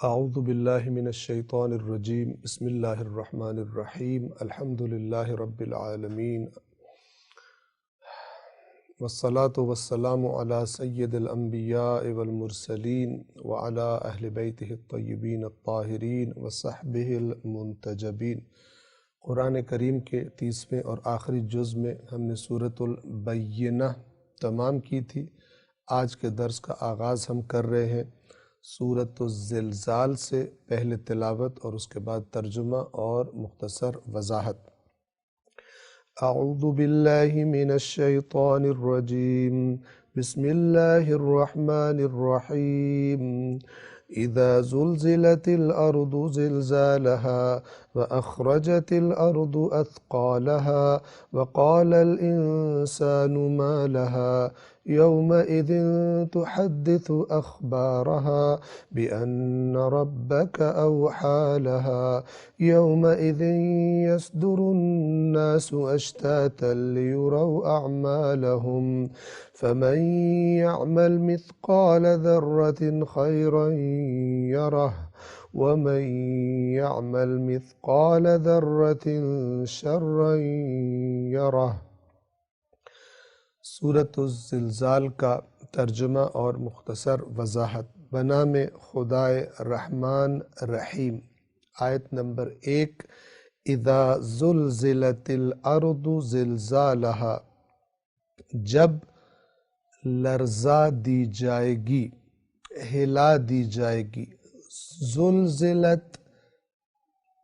اعوذ باللہ من الشیطان الرجیم بسم اللہ الرحمن الرحیم الحمد للہ رب العالمین والصلاة والسلام علی سید الانبیاء والمرسلین وعلی اہل بیتہ الطیبین الطاہرین وصحبہ المنتجبین۔ قرآن کریم کے 30ویں اور آخری جز میں ہم نے سورۃ البینہ تمام کی تھی۔ آج کے درس کا آغاز ہم کر رہے ہیں سورۃ الزلزال سے، پہلے تلاوت اور اس کے بعد ترجمہ اور مختصر وضاحت۔ اعوذ باللہ من الشیطان الرجیم بسم اللہ الرحمن الرحیم۔ اذا زلزلت الارض زلزالها واخرجت الارض اثقالها وقال الانسان ما لها يومئذ تحدث أخبارها بأن ربك أوحى لها يومئذ يصدر الناس أشتاتا ليروا أعمالهم فمن يعمل مثقال ذرة خيرا يره ومن يعمل مثقال ذرة شرا يره۔ سورۃ الزلزال کا ترجمہ اور مختصر وضاحت۔ بنام خدائے رحمان رحیم۔ آیت نمبر 1، اذا زلزلت الارض زلزالها، جب لرزا دی جائے گی، ہلا دی جائے گی۔ زلزلت،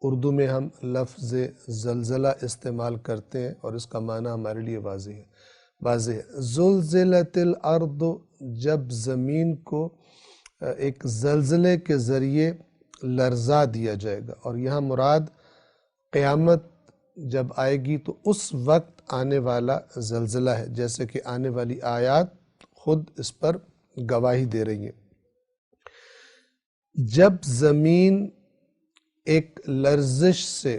اردو میں ہم لفظ زلزلہ استعمال کرتے ہیں اور اس کا معنی ہمارے لیے واضح ہے۔ زلزلت الارض، جب زمین کو ایک زلزلے کے ذریعے لرزا دیا جائے گا، اور یہاں مراد قیامت جب آئے گی تو اس وقت آنے والا زلزلہ ہے، جیسے کہ آنے والی آیات خود اس پر گواہی دے رہی ہیں۔ جب زمین ایک لرزش سے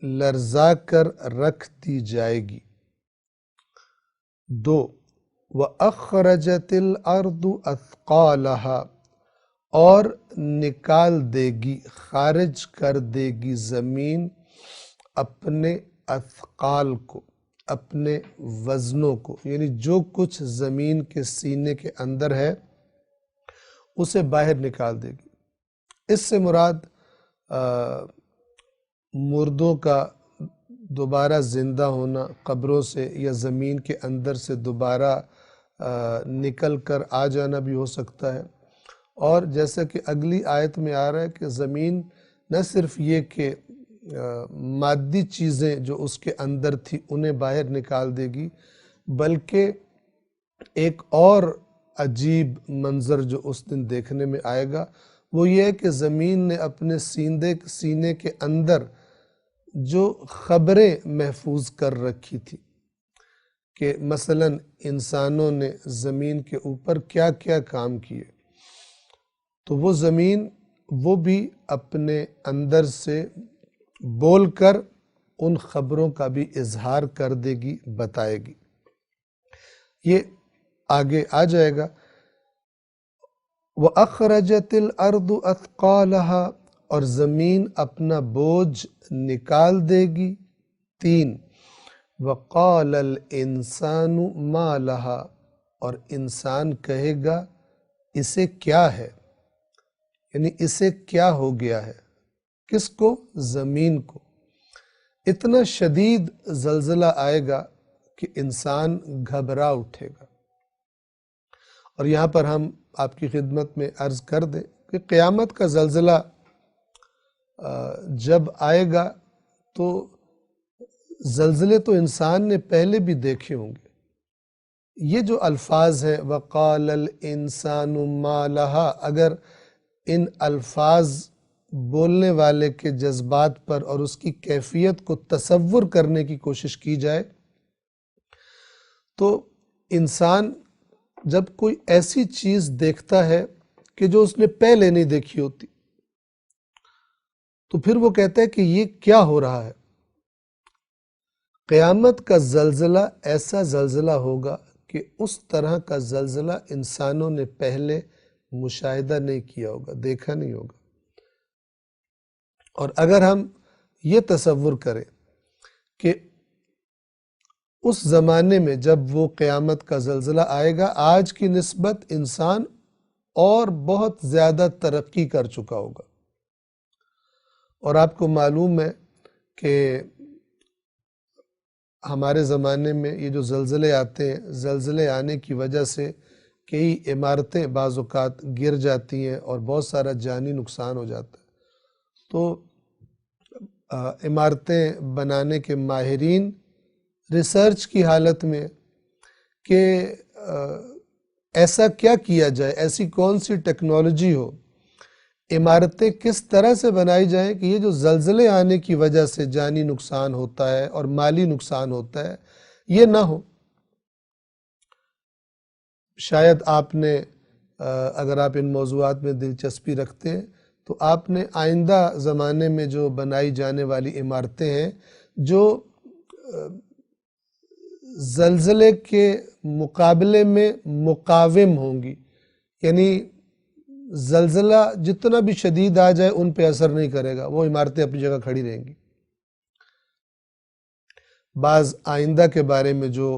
لرزا کر رکھ دی جائے گی۔ 2، وَأَخْرَجَتِ الْأَرْضُ أَثْقَالَهَا، اور نکال دے گی، خارج کر دے گی زمین اپنے اثقال کو، اپنے وزنوں کو، یعنی جو کچھ زمین کے سینے کے اندر ہے اسے باہر نکال دے گی۔ اس سے مراد مردوں کا دوبارہ زندہ ہونا قبروں سے، یا زمین کے اندر سے دوبارہ نکل کر آ جانا بھی ہو سکتا ہے۔ اور جیسا کہ اگلی آیت میں آ رہا ہے کہ زمین نہ صرف یہ کہ مادی چیزیں جو اس کے اندر تھی انہیں باہر نکال دے گی، بلکہ ایک اور عجیب منظر جو اس دن دیکھنے میں آئے گا وہ یہ ہے کہ زمین نے اپنے سینے کے اندر جو خبریں محفوظ کر رکھی تھی، کہ مثلا انسانوں نے زمین کے اوپر کیا کیا کام کیے، تو وہ زمین وہ بھی اپنے اندر سے بول کر ان خبروں کا بھی اظہار کر دے گی، بتائے گی۔ یہ آگے آ جائے گا۔ وَأَخْرَجَتِ الْأَرْضُ أَثْقَالَهَا، اور زمین اپنا بوجھ نکال دے گی۔ 3، وَقَالَ الْإِنسَانُ مَا لَهَا، اور انسان کہے گا اسے کیا ہے، یعنی اسے کیا ہو گیا ہے۔ کس کو؟ زمین کو۔ اتنا شدید زلزلہ آئے گا کہ انسان گھبرا اٹھے گا۔ اور یہاں پر ہم آپ کی خدمت میں عرض کر دیں کہ قیامت کا زلزلہ جب آئے گا تو زلزلے تو انسان نے پہلے بھی دیکھے ہوں گے۔ یہ جو الفاظ ہیں وَقَالَ الْإِنسَانُ مَا لَهَا، اگر ان الفاظ بولنے والے کے جذبات پر اور اس کی کیفیت کو تصور کرنے کی کوشش کی جائے تو انسان جب کوئی ایسی چیز دیکھتا ہے کہ جو اس نے پہلے نہیں دیکھی ہوتی تو پھر وہ کہتا ہے کہ یہ کیا ہو رہا ہے۔ قیامت کا زلزلہ ایسا زلزلہ ہوگا کہ اس طرح کا زلزلہ انسانوں نے پہلے مشاہدہ نہیں کیا ہوگا، دیکھا نہیں ہوگا۔ اور اگر ہم یہ تصور کریں کہ اس زمانے میں جب وہ قیامت کا زلزلہ آئے گا، آج کی نسبت انسان اور بہت زیادہ ترقی کر چکا ہوگا، اور آپ کو معلوم ہے کہ ہمارے زمانے میں یہ جو زلزلے آتے ہیں، زلزلے آنے کی وجہ سے کئی عمارتیں بعض اوقات گر جاتی ہیں اور بہت سارا جانی نقصان ہو جاتا ہے۔ تو عمارتیں بنانے کے ماہرین ریسرچ کی حالت میں کہ ایسا کیا کیا جائے، ایسی کون سی ٹیکنالوجی ہو، عمارتیں کس طرح سے بنائی جائیں کہ یہ جو زلزلے آنے کی وجہ سے جانی نقصان ہوتا ہے اور مالی نقصان ہوتا ہے یہ نہ ہو۔ شاید آپ نے اگر آپ ان موضوعات میں دلچسپی رکھتے ہیں تو آپ نے آئندہ زمانے میں جو بنائی جانے والی عمارتیں ہیں جو زلزلے کے مقابلے میں مقاوم ہوں گی، یعنی زلزلہ جتنا بھی شدید آ جائے ان پہ اثر نہیں کرے گا، وہ عمارتیں اپنی جگہ کھڑی رہیں گی۔ بعض آئندہ کے بارے میں جو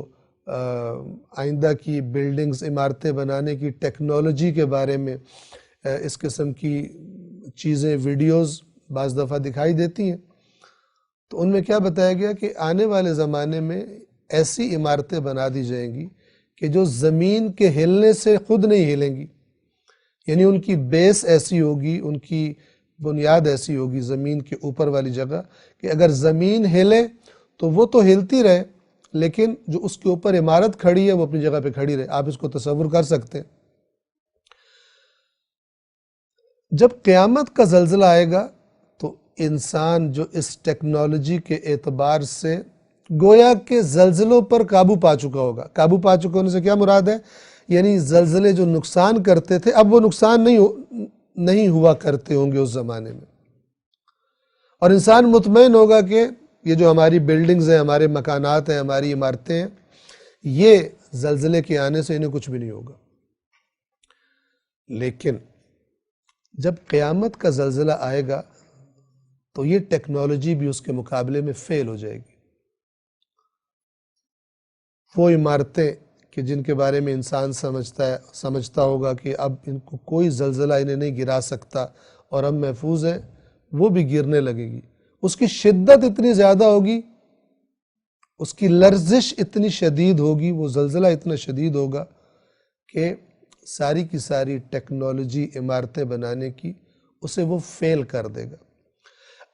آئندہ کی بلڈنگز، عمارتیں بنانے کی ٹیکنالوجی کے بارے میں اس قسم کی چیزیں، ویڈیوز بعض دفعہ دکھائی دیتی ہیں، تو ان میں کیا بتایا گیا کہ آنے والے زمانے میں ایسی عمارتیں بنا دی جائیں گی کہ جو زمین کے ہلنے سے خود نہیں ہلیں گی، یعنی ان کی بیس ایسی ہوگی، ان کی بنیاد ایسی ہوگی زمین کے اوپر والی جگہ کہ اگر زمین ہلے تو وہ تو ہلتی رہے، لیکن جو اس کے اوپر عمارت کھڑی ہے وہ اپنی جگہ پہ کھڑی رہے۔ آپ اس کو تصور کر سکتے ہیں۔ جب قیامت کا زلزلہ آئے گا تو انسان جو اس ٹیکنالوجی کے اعتبار سے گویا کہ زلزلوں پر قابو پا چکا ہوگا۔ قابو پا چکا ہونے سے کیا مراد ہے؟ یعنی زلزلے جو نقصان کرتے تھے اب وہ نقصان نہیں ہوا کرتے ہوں گے اس زمانے میں، اور انسان مطمئن ہوگا کہ یہ جو ہماری بلڈنگز ہیں، ہمارے مکانات ہیں، ہماری عمارتیں ہیں، یہ زلزلے کے آنے سے انہیں کچھ بھی نہیں ہوگا۔ لیکن جب قیامت کا زلزلہ آئے گا تو یہ ٹیکنالوجی بھی اس کے مقابلے میں فیل ہو جائے گی۔ وہ عمارتیں کہ جن کے بارے میں انسان سمجھتا ہوگا کہ اب ان کو کوئی زلزلہ انہیں نہیں گرا سکتا اور اب محفوظ ہیں، وہ بھی گرنے لگے گی۔ اس کی شدت اتنی زیادہ ہوگی، اس کی لرزش اتنی شدید ہوگی، وہ زلزلہ اتنا شدید ہوگا کہ ساری کی ساری ٹیکنالوجی عمارتیں بنانے کی اسے وہ فیل کر دے گا۔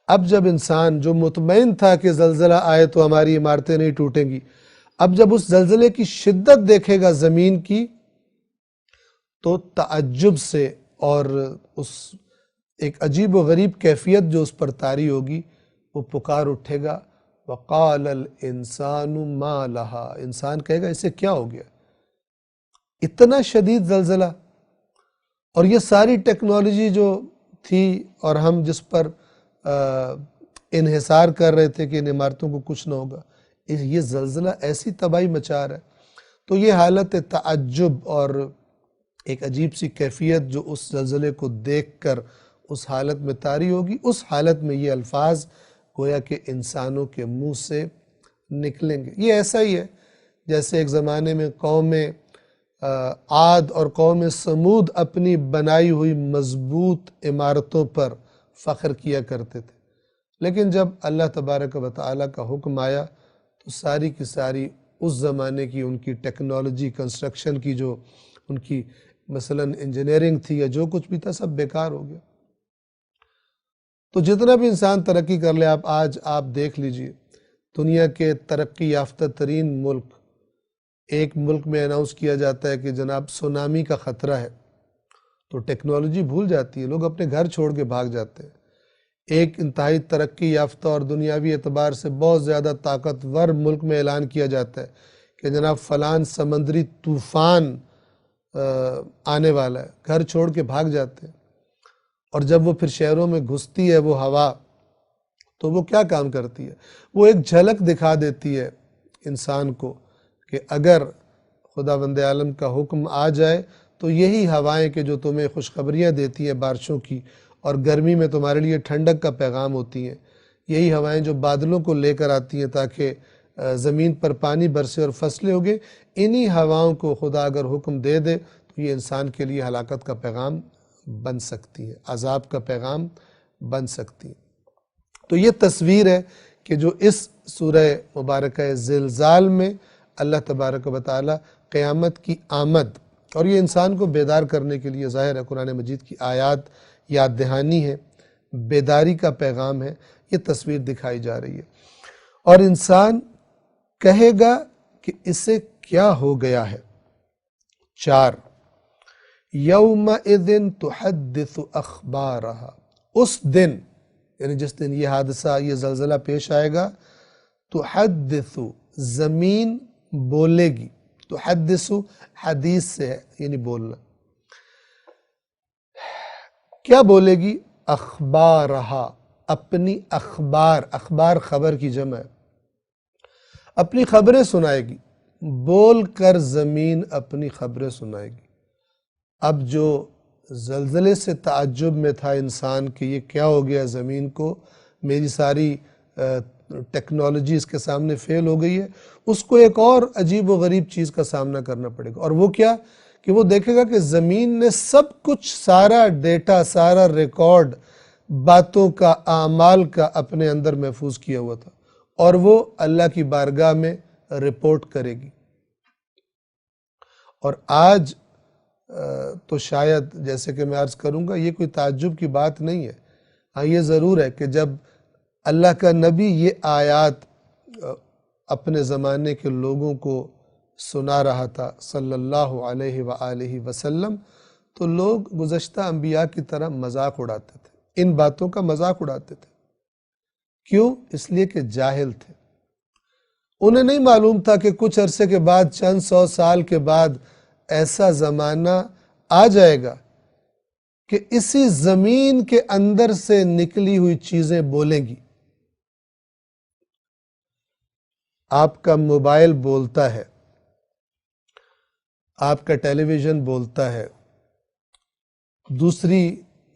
اب جب انسان جو مطمئن تھا کہ زلزلہ آئے تو ہماری عمارتیں نہیں ٹوٹیں گی، اب جب اس زلزلے کی شدت دیکھے گا زمین کی تو تعجب سے اور اس ایک عجیب و غریب کیفیت جو اس پر طاری ہوگی وہ پکار اٹھے گا، وَقَالَ الْإِنسَانُ مَا لَهَا، انسان کہے گا اسے کیا ہو گیا، اتنا شدید زلزلہ، اور یہ ساری ٹیکنالوجی جو تھی اور ہم جس پر انحصار کر رہے تھے کہ ان عمارتوں کو کچھ نہ ہوگا، یہ زلزلہ ایسی تباہی مچا رہا ہے۔ تو یہ حالت تعجب اور ایک عجیب سی کیفیت جو اس زلزلے کو دیکھ کر اس حالت میں طاری ہوگی، اس حالت میں یہ الفاظ گویا کہ انسانوں کے منہ سے نکلیں گے۔ یہ ایسا ہی ہے جیسے ایک زمانے میں قوم عاد اور قوم سمود اپنی بنائی ہوئی مضبوط عمارتوں پر فخر کیا کرتے تھے، لیکن جب اللہ تبارک و تعالیٰ کا حکم آیا تو ساری کی ساری اس زمانے کی ان کی ٹیکنالوجی، کنسٹرکشن کی جو ان کی مثلا انجینئرنگ تھی یا جو کچھ بھی تھا، سب بیکار ہو گیا۔ تو جتنا بھی انسان ترقی کر لے، آج آپ دیکھ لیجئے دنیا کے ترقی یافتہ ترین ملک، ایک ملک میں اناؤنس کیا جاتا ہے کہ جناب سونامی کا خطرہ ہے تو ٹیکنالوجی بھول جاتی ہے، لوگ اپنے گھر چھوڑ کے بھاگ جاتے ہیں۔ ایک انتہائی ترقی یافتہ اور دنیاوی اعتبار سے بہت زیادہ طاقتور ملک میں اعلان کیا جاتا ہے کہ جناب فلان سمندری طوفان آنے والا ہے، گھر چھوڑ کے بھاگ جاتے ہیں، اور جب وہ پھر شہروں میں گھستی ہے وہ ہوا تو وہ کیا کام کرتی ہے؟ وہ ایک جھلک دکھا دیتی ہے انسان کو کہ اگر خداوند عالم کا حکم آ جائے تو یہی ہوائیں کہ جو تمہیں خوشخبریاں دیتی ہیں بارشوں کی اور گرمی میں تمہارے لیے ٹھنڈک کا پیغام ہوتی ہیں، یہی ہوائیں جو بادلوں کو لے کر آتی ہیں تاکہ زمین پر پانی برسے اور فصلیں اگے، انہی ہواؤں کو خدا اگر حکم دے دے تو یہ انسان کے لیے ہلاکت کا پیغام بن سکتی ہے، عذاب کا پیغام بن سکتی ہیں۔ تو یہ تصویر ہے کہ جو اس سورہ مبارکہ زلزال میں اللہ تبارک و تعالی قیامت کی آمد، اور یہ انسان کو بیدار کرنے کے لیے ظاہر ہے قرآن مجید کی آیات یاد دہانی ہے، بیداری کا پیغام ہے، یہ تصویر دکھائی جا رہی ہے۔ اور انسان کہے گا کہ اسے کیا ہو گیا ہے۔ 4 یومئذ تحدث اخبارہا، اس دن یعنی جس دن یہ حادثہ، یہ زلزلہ پیش آئے گا، تحدث زمین بولے گی، تحدث حدیث سے ہے یعنی بولنا، کیا بولے گی؟ اخبارہا، اپنی اخبار، اخبار خبر کی جمع ہے، اپنی خبریں سنائے گی، بول کر زمین اپنی خبریں سنائے گی۔ اب جو زلزلے سے تعجب میں تھا انسان کہ یہ کیا ہو گیا زمین کو، میری ساری ٹیکنالوجی اس کے سامنے فیل ہو گئی ہے، اس کو ایک اور عجیب و غریب چیز کا سامنا کرنا پڑے گا، اور وہ کیا کہ وہ دیکھے گا کہ زمین نے سب کچھ، سارا ڈیٹا، سارا ریکارڈ باتوں کا، اعمال کا اپنے اندر محفوظ کیا ہوا تھا، اور وہ اللہ کی بارگاہ میں رپورٹ کرے گی۔ اور آج تو شاید جیسے کہ میں عرض کروں گا یہ کوئی تعجب کی بات نہیں ہے، ہاں یہ ضرور ہے کہ جب اللہ کا نبی یہ آیات اپنے زمانے کے لوگوں کو سنا رہا تھا صلی اللہ علیہ وآلہ وسلم، تو لوگ گزشتہ انبیاء کی طرح مذاق اڑاتے تھے، ان باتوں کا مذاق اڑاتے تھے۔ کیوں؟ اس لیے کہ جاہل تھے، انہیں نہیں معلوم تھا کہ کچھ عرصے کے بعد، چند 100 سال کے بعد ایسا زمانہ آ جائے گا کہ اسی زمین کے اندر سے نکلی ہوئی چیزیں بولیں گی۔ آپ کا موبائل بولتا ہے، آپ کا ٹیلی ویژن بولتا ہے، دوسری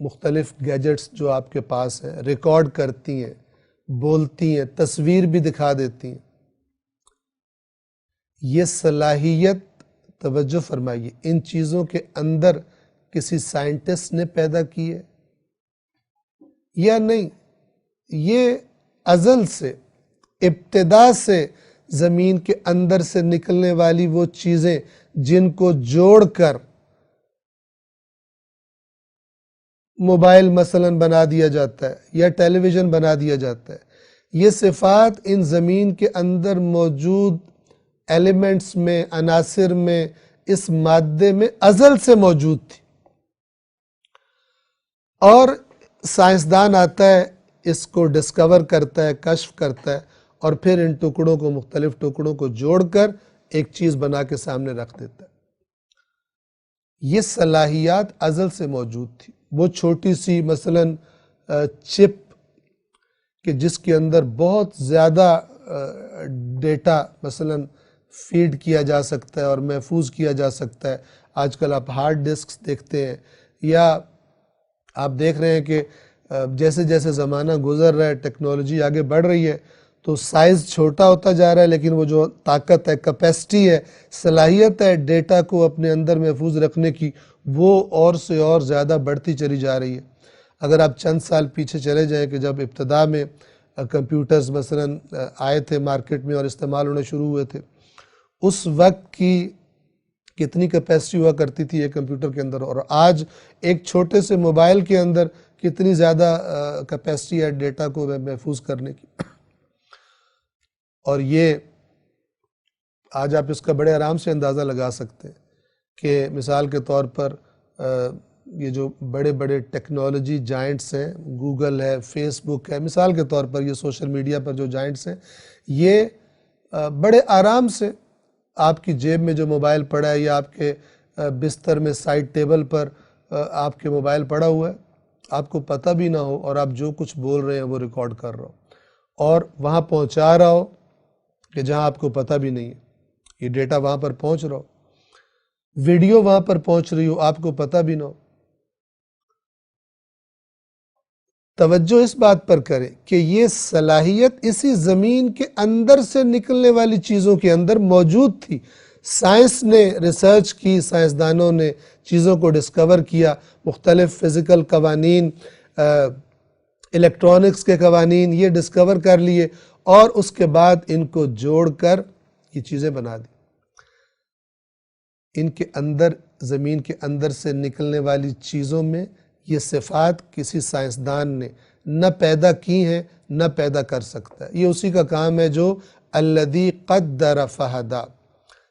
مختلف گیجٹس جو آپ کے پاس ہیں ریکارڈ کرتی ہیں، بولتی ہیں، تصویر بھی دکھا دیتی ہیں۔ یہ صلاحیت، توجہ فرمائیے، ان چیزوں کے اندر کسی سائنٹسٹ نے پیدا کی ہے یا نہیں؟ یہ ازل سے، ابتدا سے زمین کے اندر سے نکلنے والی وہ چیزیں جن کو جوڑ کر موبائل مثلاً بنا دیا جاتا ہے یا ٹیلی ویژن بنا دیا جاتا ہے، یہ صفات ان زمین کے اندر موجود ایلیمنٹس میں، عناصر میں، اس مادے میں ازل سے موجود تھی، اور سائنسدان آتا ہے، اس کو ڈسکور کرتا ہے، کشف کرتا ہے، اور پھر ان ٹکڑوں کو، مختلف ٹکڑوں کو جوڑ کر ایک چیز بنا کے سامنے رکھ دیتا ہے۔ یہ صلاحیات ازل سے موجود تھی۔ وہ چھوٹی سی مثلاً چپ کہ جس کے اندر بہت زیادہ ڈیٹا مثلاً فیڈ کیا جا سکتا ہے اور محفوظ کیا جا سکتا ہے۔ آج کل آپ ہارڈ ڈسکس دیکھتے ہیں، یا آپ دیکھ رہے ہیں کہ جیسے جیسے زمانہ گزر رہا ہے، ٹیکنالوجی آگے بڑھ رہی ہے، تو سائز چھوٹا ہوتا جا رہا ہے، لیکن وہ جو طاقت ہے، کیپیسٹی ہے، صلاحیت ہے ڈیٹا کو اپنے اندر محفوظ رکھنے کی، وہ اور سے اور زیادہ بڑھتی چلی جا رہی ہے۔ اگر آپ چند سال پیچھے چلے جائیں کہ جب ابتدا میں کمپیوٹرز مثلاً آئے تھے مارکیٹ میں اور استعمال ہونے شروع ہوئے تھے، اس وقت کی کتنی کیپیسٹی ہوا کرتی تھی ایک کمپیوٹر کے اندر، اور آج ایک چھوٹے سے موبائل کے اندر کتنی زیادہ کیپیسٹی ہے ڈیٹا کو محفوظ کرنے کی۔ اور یہ آج آپ اس کا بڑے آرام سے اندازہ لگا سکتے ہیں کہ مثال کے طور پر یہ جو بڑے بڑے ٹیکنالوجی جائنٹس ہیں، گوگل ہے، فیس بک ہے، مثال کے طور پر یہ سوشل میڈیا پر جو جائنٹس ہیں، یہ بڑے آرام سے آپ کی جیب میں جو موبائل پڑا ہے یا آپ کے بستر میں سائڈ ٹیبل پر آپ کے موبائل پڑا ہوا ہے، آپ کو پتہ بھی نہ ہو، اور آپ جو کچھ بول رہے ہیں وہ ریکارڈ کر رہا ہو اور وہاں پہنچا رہا ہو کہ جہاں آپ کو پتہ بھی نہیں ہے، یہ ڈیٹا وہاں پر پہنچ رہا ہو۔ ویڈیو وہاں پر پہنچ رہی ہو، آپ کو پتہ بھی نہ ہو۔ توجہ اس بات پر کریں کہ یہ صلاحیت اسی زمین کے اندر سے نکلنے والی چیزوں کے اندر موجود تھی۔ سائنس نے ریسرچ کی، سائنسدانوں نے چیزوں کو ڈسکور کیا، مختلف فزیکل قوانین، الیکٹرانکس کے قوانین یہ ڈسکور کر لیے، اور اس کے بعد ان کو جوڑ کر یہ چیزیں بنا دی۔ ان کے اندر، زمین کے اندر سے نکلنے والی چیزوں میں یہ صفات کسی سائنسدان نے نہ پیدا کی ہیں نہ پیدا کر سکتا ہے۔ یہ اسی کا کام ہے جو الذی قدر فہدی،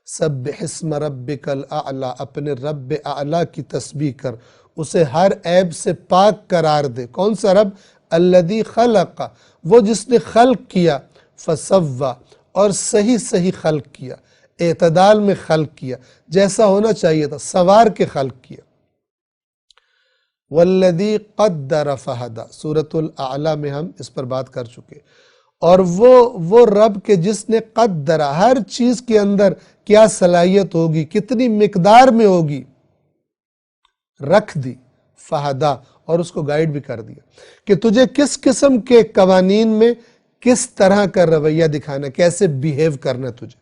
سبح اسم ربک الاعلی، اپنے رب اعلیٰ کی تسبیح کر، اسے ہر عیب سے پاک قرار دے۔ کون سا رب؟ الذی خلق، وہ جس نے خلق کیا، فسوی، اور صحیح خلق کیا، اعتدال میں خلق کیا، جیسا ہونا چاہیے تھا، سوار کے خلق کیا۔ والذی قدر فہدی، سورۃ الاعلیٰ میں ہم اس پر بات کر چکے۔ اور وہ رب کے جس نے قدر، ہر چیز کے اندر کیا صلاحیت ہوگی، کتنی مقدار میں ہوگی، رکھ دی، فہدی، اور اس کو گائیڈ بھی کر دیا کہ تجھے کس قسم کے قوانین میں کس طرح کا رویہ دکھانا ہے، کیسے بیہیو کرنا ہے تجھے۔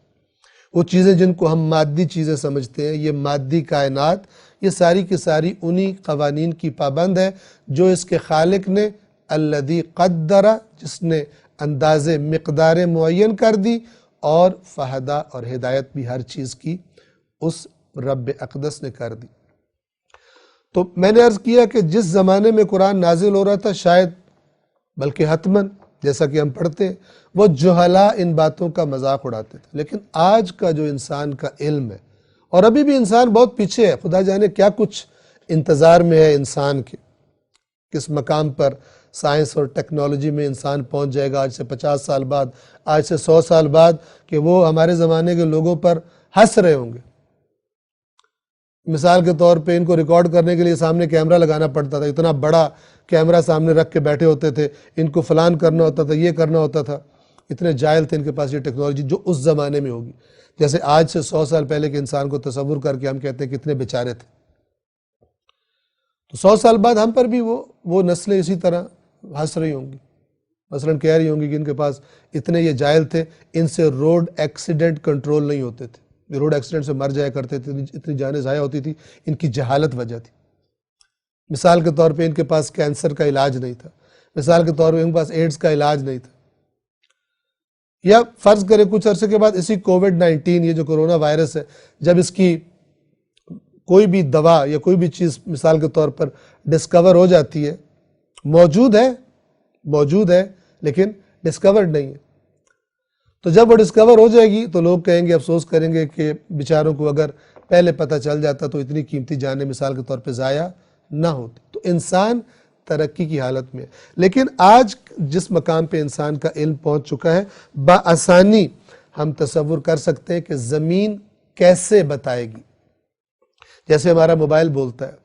وہ چیزیں جن کو ہم مادی چیزیں سمجھتے ہیں، یہ مادی کائنات، یہ ساری کی ساری انہی قوانین کی پابند ہے جو اس کے خالق نے، الذی قدر، جس نے اندازے مقدار معین کر دی، اور فہدی، اور ہدایت بھی ہر چیز کی اس رب اقدس نے کر دی۔ تو میں نے عرض کیا کہ جس زمانے میں قرآن نازل ہو رہا تھا، شاید بلکہ حتماً، جیسا کہ ہم پڑھتے ہیں، وہ جہلاء ان باتوں کا مذاق اڑاتے تھے۔ لیکن آج کا جو انسان کا علم ہے، اور ابھی بھی انسان بہت پیچھے ہے، خدا جانے کیا کچھ انتظار میں ہے انسان کے، کس مقام پر سائنس اور ٹیکنالوجی میں انسان پہنچ جائے گا آج سے 50 سال بعد، آج سے 100 سال بعد، کہ وہ ہمارے زمانے کے لوگوں پر ہنس رہے ہوں گے۔ مثال کے طور پہ ان کو ریکارڈ کرنے کے لیے سامنے کیمرہ لگانا پڑتا تھا، اتنا بڑا کیمرہ سامنے رکھ کے بیٹھے ہوتے تھے، ان کو فلان کرنا ہوتا تھا، یہ کرنا ہوتا تھا۔ اتنے جاہل تھے ان کے پاس یہ ٹیکنالوجی جو اس زمانے میں ہوگی، جیسے آج سے 100 سال پہلے کے انسان کو تصور کر کے ہم کہتے ہیں کتنے بیچارے تھے۔ تو 100 سال بعد ہم پر بھی وہ نسلیں اسی طرح ہنس رہی ہوں گی، مثلاً کہہ رہی ہوں گی کہ ان کے پاس اتنے یہ جاہل تھے، ان سے روڈ ایکسیڈنٹ کنٹرول نہیں ہوتے تھے، یہ روڈ ایکسیڈنٹ سے مر جایا کرتے تھے، اتنی جانیں ضائع ہوتی تھی، ان کی جہالت وجہ تھی۔ مثال کے طور پہ ان کے پاس کینسر کا علاج نہیں تھا، مثال کے طور پہ ان کے پاس ایڈز کا علاج نہیں تھا۔ یا فرض کریں کچھ عرصے کے بعد اسی کووڈ-19، یہ جو کرونا وائرس ہے، جب اس کی کوئی بھی دوا یا کوئی بھی چیز مثال کے طور پر ڈسکور ہو جاتی ہے، موجود ہے لیکن ڈسکورڈ نہیں ہے، تو جب وہ ڈسکور ہو جائے گی تو لوگ کہیں گے، افسوس کریں گے کہ بیچاروں کو اگر پہلے پتہ چل جاتا تو اتنی قیمتی جانیں مثال کے طور پہ ضائع نہ ہوتی۔ تو انسان ترقی کی حالت میں ہے، لیکن آج جس مقام پہ انسان کا علم پہنچ چکا ہے، بآسانی ہم تصور کر سکتے ہیں کہ زمین کیسے بتائے گی۔ جیسے ہمارا موبائل بولتا ہے،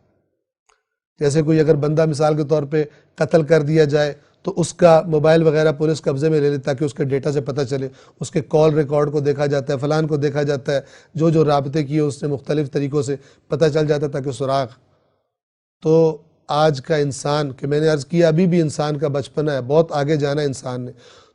جیسے کوئی اگر بندہ مثال کے طور پہ قتل کر دیا جائے تو اس کا موبائل وغیرہ پولیس قبضے میں لے لے تاکہ اس کے ڈیٹا سے پتہ چلے، اس کے کال ریکارڈ کو دیکھا جاتا ہے، فلان کو دیکھا جاتا ہے، جو رابطے کیے اس سے مختلف طریقوں سے پتہ چل جاتا ہے تاکہ سراغ۔ تو آج کا انسان، کہ میں نے عرض کیا ابھی بھی انسان کا بچپنا ہے، بہت آگے جانا ہے انسان نے،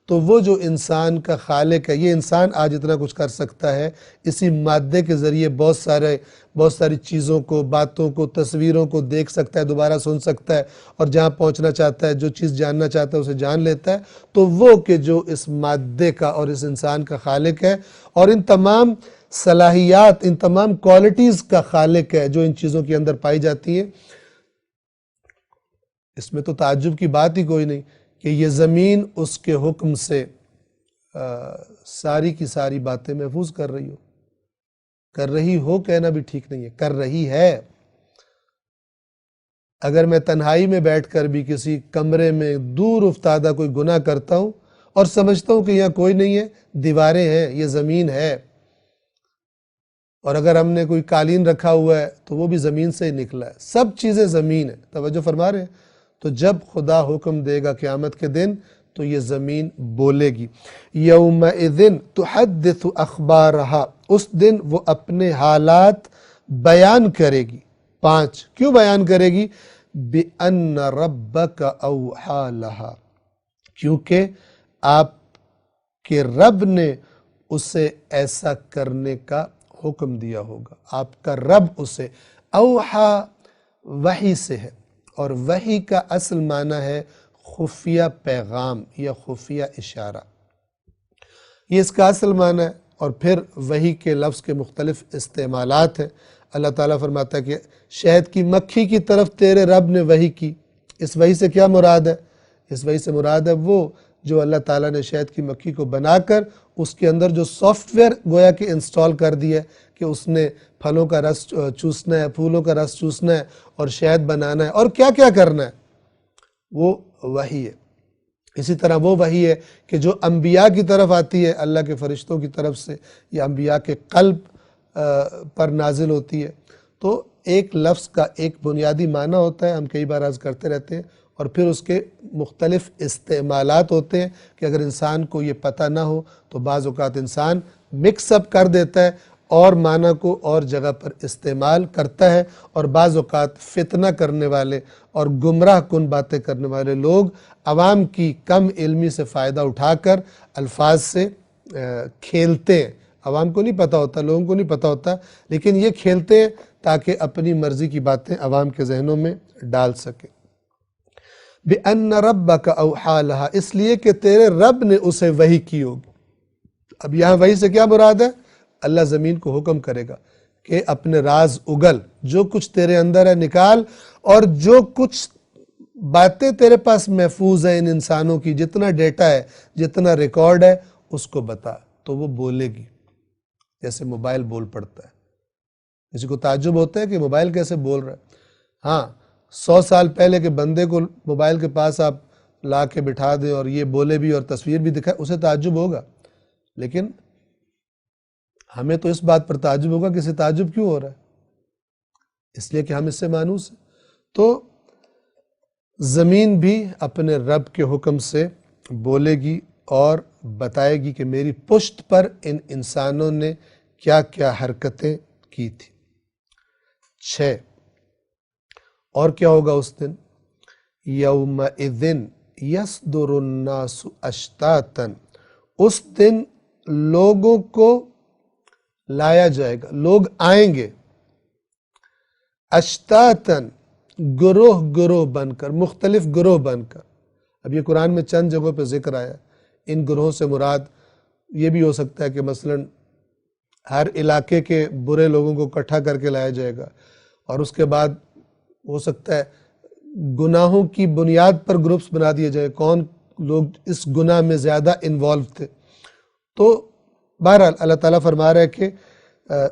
تو وہ جو انسان کا خالق ہے، یہ انسان آج اتنا کچھ کر سکتا ہے، اسی مادے کے ذریعے بہت ساری چیزوں کو، باتوں کو، تصویروں کو دیکھ سکتا ہے، دوبارہ سن سکتا ہے، اور جہاں پہنچنا چاہتا ہے، جو چیز جاننا چاہتا ہے اسے جان لیتا ہے۔ تو وہ کہ جو اس مادے کا اور اس انسان کا خالق ہے، اور ان تمام صلاحیات، ان تمام کوالٹیز کا خالق ہے جو ان چیزوں کے اندر پائی جاتی ہیں، اس میں تو تعجب کی بات ہی کوئی نہیں کہ یہ زمین اس کے حکم سے ساری کی ساری باتیں محفوظ کر رہی ہو کہنا بھی ٹھیک نہیں ہے، کر رہی ہے۔ اگر میں تنہائی میں بیٹھ کر بھی کسی کمرے میں دور افتادہ کوئی گناہ کرتا ہوں اور سمجھتا ہوں کہ یہاں کوئی نہیں ہے، دیواریں ہیں، یہ زمین ہے، اور اگر ہم نے کوئی قالین رکھا ہوا ہے تو وہ بھی زمین سے ہی نکلا ہے، سب چیزیں زمین ہے۔ توجہ فرما رہے ہیں؟ تو جب خدا حکم دے گا قیامت کے دن تو یہ زمین بولے گی۔ یومئذ تحدث اخبارہا، اس دن وہ اپنے حالات بیان کرے گی۔ 5 کیوں بیان کرے گی؟ بِأَنَّ رَبَّكَ أَوْحَى لَهَا، کیونکہ آپ کے رب نے اسے ایسا کرنے کا حکم دیا ہوگا۔ آپ کا رب اسے، اوحا وحی سے ہے، اور وحی کا اصل معنی ہے خفیہ پیغام یا خفیہ اشارہ، یہ اس کا اصل معنی ہے۔ اور پھر وحی کے لفظ کے مختلف استعمالات ہیں۔ اللہ تعالیٰ فرماتا ہے کہ شہد کی مکھی کی طرف تیرے رب نے وحی کی۔ اس وحی سے کیا مراد ہے؟ اس وحی سے مراد ہے وہ جو اللہ تعالیٰ نے شہد کی مکھی کو بنا کر اس کے اندر جو سافٹ ویئر گویا کہ انسٹال کر دیا ہے کہ اس نے پھلوں کا رس چوسنا ہے، پھولوں کا رس چوسنا ہے اور شہد بنانا ہے اور کیا کیا کرنا ہے، وہ وحی ہے۔ اسی طرح وہ وحی ہے کہ جو انبیاء کی طرف آتی ہے اللہ کے فرشتوں کی طرف سے، یا انبیاء کے قلب پر نازل ہوتی ہے۔ تو ایک لفظ کا ایک بنیادی معنی ہوتا ہے، ہم کئی بار عرض کرتے رہتے ہیں، اور پھر اس کے مختلف استعمالات ہوتے ہیں کہ اگر انسان کو یہ پتہ نہ ہو تو بعض اوقات انسان مکس اپ کر دیتا ہے اور معنی کو اور جگہ پر استعمال کرتا ہے، اور بعض اوقات فتنہ کرنے والے اور گمراہ کن باتیں کرنے والے لوگ عوام کی کم علمی سے فائدہ اٹھا کر الفاظ سے کھیلتے ہیں۔ عوام کو نہیں پتہ ہوتا، لوگوں کو نہیں پتہ ہوتا، لیکن یہ کھیلتے ہیں تاکہ اپنی مرضی کی باتیں عوام کے ذہنوں میں ڈال سکیں۔ بِأَنَّ رَبَّكَ أَوْحَى لَهَا، اس لیے کہ تیرے رب نے اسے وحی کی ہوگی۔ اب یہاں وحی سے کیا مراد ہے؟ اللہ زمین کو حکم کرے گا کہ اپنے راز اگل، جو کچھ تیرے اندر ہے نکال، اور جو کچھ باتیں تیرے پاس محفوظ ہیں ان انسانوں کی، جتنا ڈیٹا ہے، جتنا ریکارڈ ہے، اس کو بتا۔ تو وہ بولے گی، جیسے موبائل بول پڑتا ہے۔ کسی کو تعجب ہوتا ہے کہ موبائل کیسے بول رہا ہے؟ ہاں، 100 سال پہلے کے بندے کو موبائل کے پاس آپ لا کے بٹھا دیں اور یہ بولے بھی اور تصویر بھی دکھائے، اسے تعجب ہوگا، لیکن ہمیں تو اس بات پر تعجب ہوگا کہ اسے تعجب کیوں ہو رہا ہے؟ اس لیے کہ ہم اس سے مانوس ہیں۔ تو زمین بھی اپنے رب کے حکم سے بولے گی اور بتائے گی کہ میری پشت پر ان انسانوں نے کیا کیا حرکتیں کی تھی۔ 6 اور کیا ہوگا اس دن؟ یومئذ یصدر الناس اشتاتا، اس دن لوگوں کو لایا جائے گا، لوگ آئیں گے اشتاتن، گروہ گروہ بن کر، مختلف گروہ بن کر۔ اب یہ قرآن میں چند جگہوں پہ ذکر آیا ہے۔ ان گروہوں سے مراد یہ بھی ہو سکتا ہے کہ مثلا ہر علاقے کے برے لوگوں کو اکٹھا کر کے لایا جائے گا، اور اس کے بعد ہو سکتا ہے گناہوں کی بنیاد پر گروپس بنا دیے جائے، کون لوگ اس گناہ میں زیادہ انوالو تھے۔ تو بہرحال اللہ تعالیٰ فرما رہا ہے کہ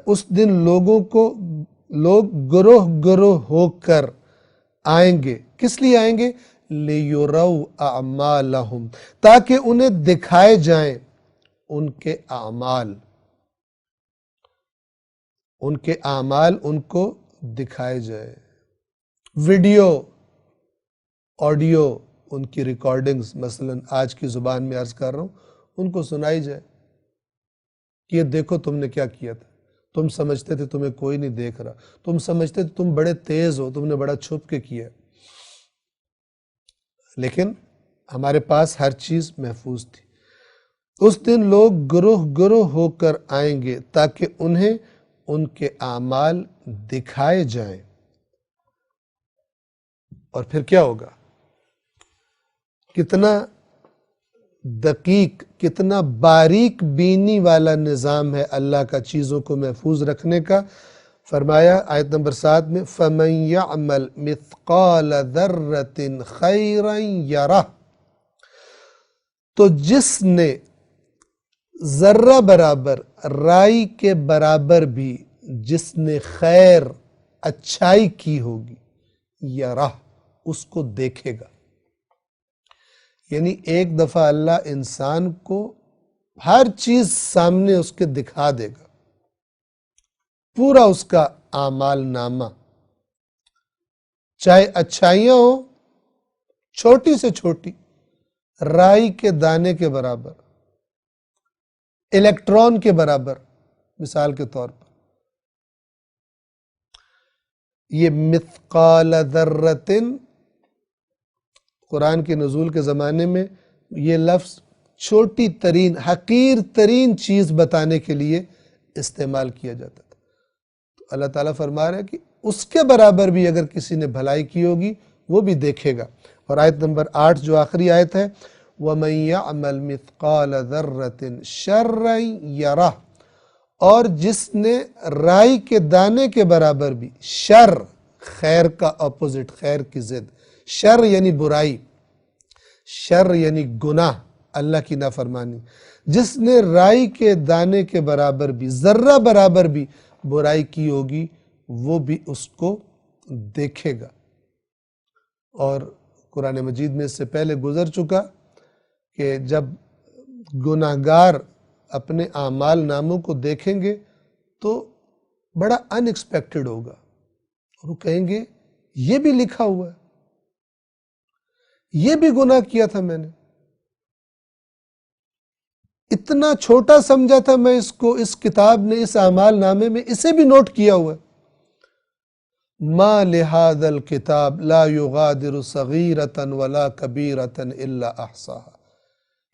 اس دن لوگ گروہ گروہ ہو کر آئیں گے۔ کس لیے آئیں گے؟ لِيُرَوْا أَعْمَالَهُمْ، تاکہ انہیں دکھائے جائیں ان کے اعمال، ان کے اعمال ان کو دکھائے جائے، ویڈیو، آڈیو، ان کی ریکارڈنگز مثلا آج کی زبان میں عرض کر رہا ہوں، ان کو سنائی جائے کہ یہ دیکھو تم نے کیا کیا تھا، تم سمجھتے تھے تمہیں کوئی نہیں دیکھ رہا، تم سمجھتے تھے تم بڑے تیز ہو، تم نے بڑا چھپ کے کیا، لیکن ہمارے پاس ہر چیز محفوظ تھی۔ اس دن لوگ گروہ گروہ ہو کر آئیں گے تاکہ انہیں ان کے اعمال دکھائے جائیں۔ اور پھر کیا ہوگا؟ کتنا دقیق، کتنا باریک بینی والا نظام ہے اللہ کا چیزوں کو محفوظ رکھنے کا۔ فرمایا آیت نمبر 7 میں فَمَنْ يَعْمَلْ مِثْقَالَ ذَرَّةٍ خَيْرًا يَرَهُ، تو جس نے ذرہ برابر، رائی کے برابر بھی جس نے خیر، اچھائی کی ہوگی، یرہ، اس کو دیکھے گا۔ یعنی ایک دفعہ اللہ انسان کو ہر چیز سامنے اس کے دکھا دے گا، پورا اس کا اعمال نامہ، چاہے اچھائیاں ہوں چھوٹی سے چھوٹی، رائی کے دانے کے برابر، الیکٹران کے برابر، مثال کے طور پر، یہ مثقال ذرۃ قرآن کے نزول کے زمانے میں یہ لفظ چھوٹی ترین حقیر ترین چیز بتانے کے لیے استعمال کیا جاتا تھا. تو اللہ تعالیٰ فرما رہا ہے کہ اس کے برابر بھی اگر کسی نے بھلائی کی ہوگی وہ بھی دیکھے گا. اور آیت نمبر 8 جو آخری آیت ہے وَمَن يَعْمَلْ مِثْقَالَ ذَرَّةٍ شَرًّا يَرَهُ، اور جس نے رائی کے دانے کے برابر بھی، شر خیر کا اپوزٹ، خیر کی ضد، شر یعنی برائی، شر یعنی گناہ، اللہ کی نافرمانی، جس نے رائی کے دانے کے برابر بھی، ذرہ برابر بھی برائی کی ہوگی وہ بھی اس کو دیکھے گا. اور قرآن مجید میں اس سے پہلے گزر چکا کہ جب گناہگار اپنے اعمال ناموں کو دیکھیں گے تو بڑا ان ایکسپیکٹڈ ہوگا، اور وہ کہیں گے یہ بھی لکھا ہوا ہے، یہ بھی گناہ کیا تھا میں نے، اتنا چھوٹا سمجھا تھا میں اس کو، اس کتاب نے، اس اعمال نامے میں اسے بھی نوٹ کیا ہوا ہے. ما لہذا الکتاب لا یغادر صغیرۃ ولا کبیرۃ الا احصاها،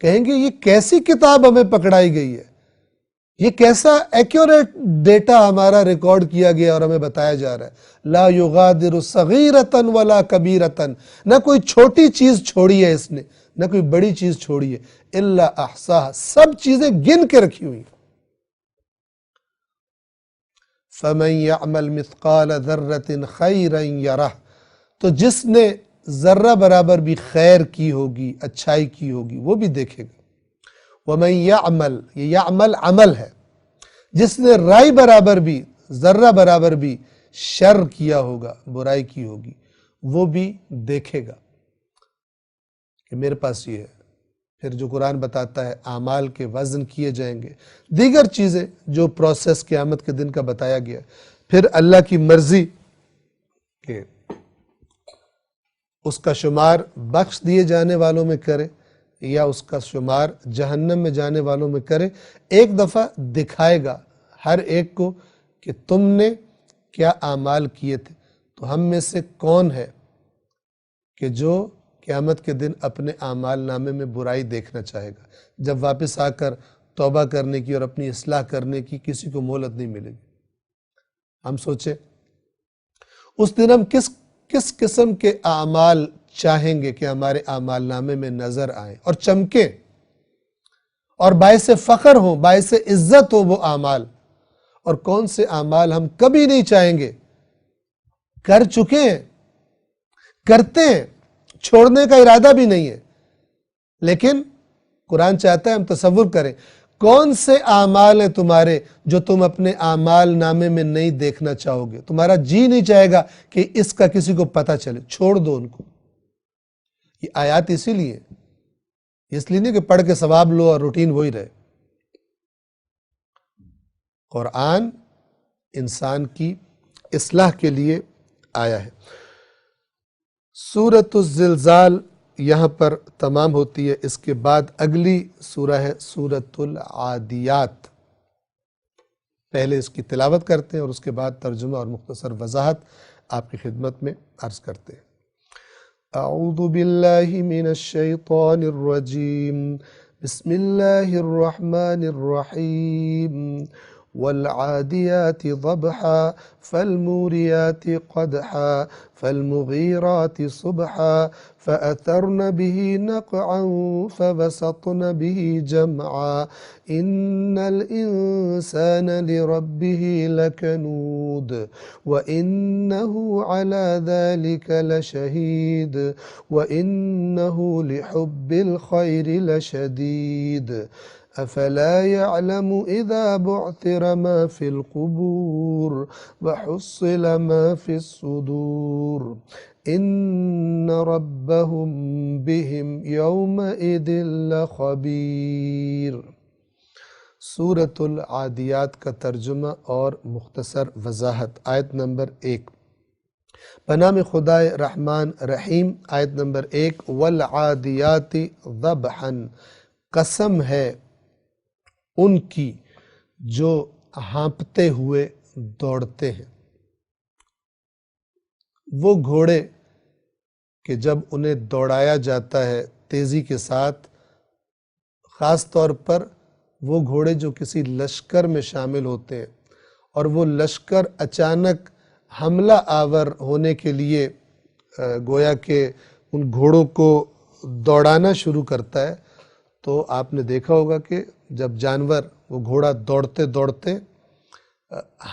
کہیں گے یہ کیسی کتاب ہمیں پکڑائی گئی ہے، یہ کیسا ایکوریٹ ڈیٹا ہمارا ریکارڈ کیا گیا اور ہمیں بتایا جا رہا ہے. لا یغادر صغیرۃ ولا کبیرۃ، نہ کوئی چھوٹی چیز چھوڑی ہے اس نے، نہ کوئی بڑی چیز چھوڑی ہے، الا احصاها، سب چیزیں گن کے رکھی ہوئی. فَمَن يَعْمَلْ مِثْقَالَ ذَرَّةٍ خَيْرًا يَرَهُ، تو جس نے ذرہ برابر بھی خیر کی ہوگی، اچھائی کی ہوگی، وہ بھی دیکھے گا. وَمَن يَعْمَلْ، یہ یعمل عمل ہے، جس نے رائی برابر بھی، ذرہ برابر بھی شر کیا ہوگا، برائی کی ہوگی، وہ بھی دیکھے گا کہ میرے پاس یہ ہے. پھر جو قرآن بتاتا ہے اعمال کے وزن کیے جائیں گے، دیگر چیزیں جو پروسیس قیامت کے دن کا بتایا گیا. پھر اللہ کی مرضی کہ اس کا شمار بخش دیے جانے والوں میں کرے یا اس کا شمار جہنم میں جانے والوں میں کرے، ایک دفعہ دکھائے گا ہر ایک کو کہ تم نے کیا اعمال کیے تھے. تو ہم میں سے کون ہے کہ جو قیامت کے دن اپنے اعمال نامے میں برائی دیکھنا چاہے گا، جب واپس آ کر توبہ کرنے کی اور اپنی اصلاح کرنے کی کسی کو مہلت نہیں ملے گی. ہم سوچیں اس دن ہم کس قسم کے اعمال چاہیں گے کہ ہمارے اعمال نامے میں نظر آئیں اور چمکیں اور باعث فخر ہوں، باعث عزت ہو وہ اعمال، اور کون سے اعمال ہم کبھی نہیں چاہیں گے، کر چکے ہیں، کرتے ہیں، چھوڑنے کا ارادہ بھی نہیں ہے. لیکن قرآن چاہتا ہے ہم تصور کریں کون سے اعمال ہیں تمہارے جو تم اپنے اعمال نامے میں نہیں دیکھنا چاہو گے، تمہارا جی نہیں چاہے گا کہ اس کا کسی کو پتہ چلے، چھوڑ دو ان کو. یہ آیات اسی لیے، اس لیے نہیں کہ پڑھ کے ثواب لو اور روٹین وہی رہے. قرآن انسان کی اصلاح کے لیے آیا ہے. سورۃ الزلزال یہاں پر تمام ہوتی ہے. اس کے بعد اگلی سورہ ہے سورۃ العادیات. پہلے اس کی تلاوت کرتے ہیں اور اس کے بعد ترجمہ اور مختصر وضاحت آپ کی خدمت میں عرض کرتے ہیں. اعوذ باللہ من الشیطان الرجیم، بسم اللہ الرحمن الرحیم. والعادیات ضبحا فالموریات قدحا فالمغیرات صبحا فأثرن به نقعا فوسطن به جمعا إن الإنسان لربه لكنود وإنه على ذلك لشهيد وإنه لحب الخير لشديد أفلا يعلم إذا بعثر ما في القبور وحصل ما في الصدور إن ربهم بهم يومئذ لخبير. سورۃ العادیات کا ترجمہ اور مختصر وضاحت. آیت نمبر 1. بنام خدائے رحمان رحیم. آیت نمبر 1. والعادیات ضبحا، قسم ہے ان کی جو ہانپتے ہوئے دوڑتے ہیں. وہ گھوڑے کہ جب انہیں دوڑایا جاتا ہے تیزی کے ساتھ، خاص طور پر وہ گھوڑے جو کسی لشکر میں شامل ہوتے ہیں اور وہ لشکر اچانک حملہ آور ہونے کے لیے گویا کہ ان گھوڑوں کو دوڑانا شروع کرتا ہے، تو آپ نے دیکھا ہوگا کہ جب جانور وہ گھوڑا دوڑتے دوڑتے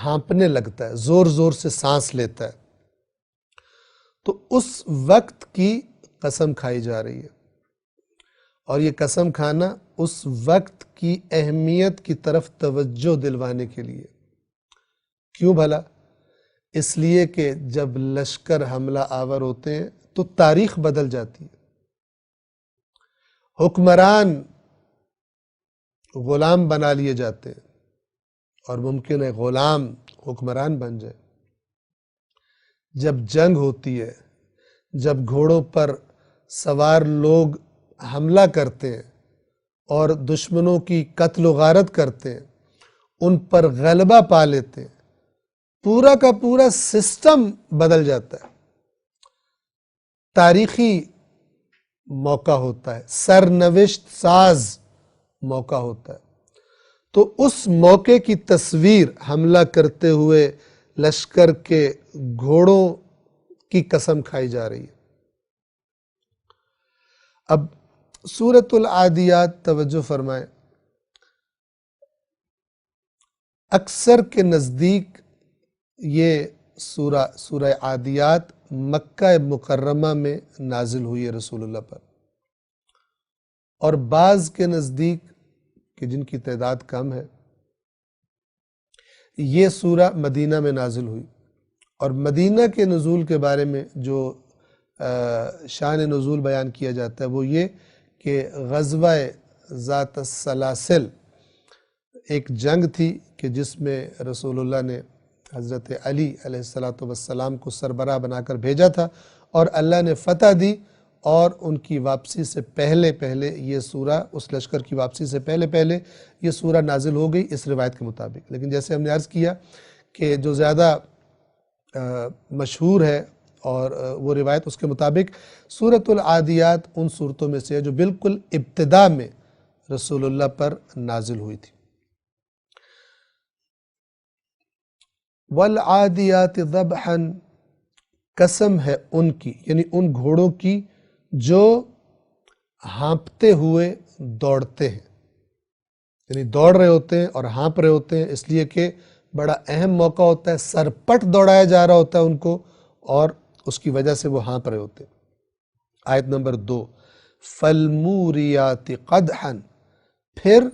ہانپنے لگتا ہے، زور زور سے سانس لیتا ہے، تو اس وقت کی قسم کھائی جا رہی ہے، اور یہ قسم کھانا اس وقت کی اہمیت کی طرف توجہ دلوانے کے لیے۔ کیوں بھلا؟ اس لیے کہ جب لشکر حملہ آور ہوتے ہیں تو تاریخ بدل جاتی ہے، حکمران غلام بنا لیے جاتے ہیں، اور ممکن ہے غلام حکمران بن جائے۔ جب جنگ ہوتی ہے، جب گھوڑوں پر سوار لوگ حملہ کرتے ہیں اور دشمنوں کی قتل و غارت کرتے ہیں، ان پر غلبہ پا لیتے ہیں، پورا کا پورا سسٹم بدل جاتا ہے، تاریخی موقع ہوتا ہے، سرنوشت ساز موقع ہوتا ہے۔ تو اس موقع کی تصویر حملہ کرتے ہوئے لشکر کے گھوڑوں کی قسم کھائی جا رہی ہے۔ اب سورۃ العادیات توجہ فرمائیں، اکثر کے نزدیک یہ سورہ عادیات مکہ مکرمہ میں نازل ہوئی ہے رسول اللہ پر، اور بعض کے نزدیک کہ جن کی تعداد کم ہے، یہ سورہ مدینہ میں نازل ہوئی۔ اور مدینہ کے نزول کے بارے میں جو شان نزول بیان کیا جاتا ہے وہ یہ کہ غزوہ ذات السلاسل ایک جنگ تھی کہ جس میں رسول اللہ نے حضرت علی علیہ السلام کو سربراہ بنا کر بھیجا تھا، اور اللہ نے فتح دی، اور ان کی واپسی سے پہلے یہ سورہ، اس لشکر کی واپسی سے پہلے یہ سورہ نازل ہو گئی اس روایت کے مطابق۔ لیکن جیسے ہم نے عرض کیا کہ جو زیادہ مشہور ہے اور وہ روایت اس کے مطابق سورۃ العادیات ان صورتوں میں سے ہے جو بالکل ابتدا میں رسول اللہ پر نازل ہوئی تھی۔ والعادیات ضبحا، قسم ہے ان کی، یعنی ان گھوڑوں کی جو ہانپتے ہوئے دوڑتے ہیں، یعنی دوڑ رہے ہوتے ہیں اور ہانپ رہے ہوتے ہیں، اس لیے کہ بڑا اہم موقع ہوتا ہے، سرپٹ دوڑایا جا رہا ہوتا ہے ان کو، اور اس کی وجہ سے وہ ہانپ رہے ہوتے ہیں۔ آیت نمبر 2، فالموریات قدحا، پھر